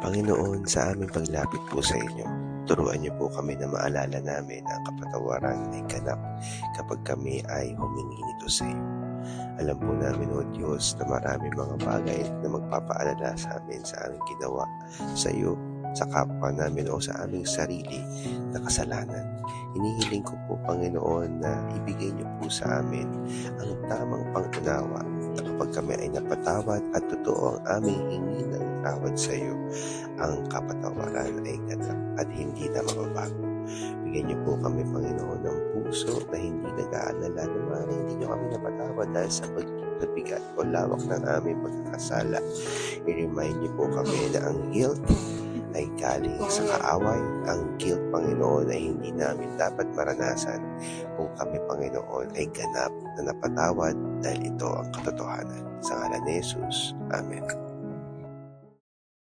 Panginoon, sa aming paglapit po sa inyo, turuan niyo po kami na maalala namin ang kapatawaran ay ganap kapag kami ay humingi nito sa iyo. Alam po namin, O Diyos, na marami mga bagay na magpapaalala sa amin sa aming ginawa sa iyo, sa kapwa namin o sa aming sarili na kasalanan. Hinihiling ko po, Panginoon, na ibigay niyo po sa amin ang tamang pangunawa na kapag kami ay napatawad at totoo ang aming hingi ng tawad sa iyo, ang kapatawaran ay ganap at hindi na mababago. Bigyan niyo po kami, Panginoon, ng puso na hindi nag-aalala na maaaring hindi niyo kami napatawad dahil sa pagbigat o lawak ng aming pagkakasala. I-remind niyo po kami na ang guilt ay galing sa kaaway. Ang guilt, Panginoon, ay hindi namin dapat maranasan kung kami, Panginoon, ay ganap na napatawad dahil ito ang katotohanan. Sa ngalan ni Jesus. Amen.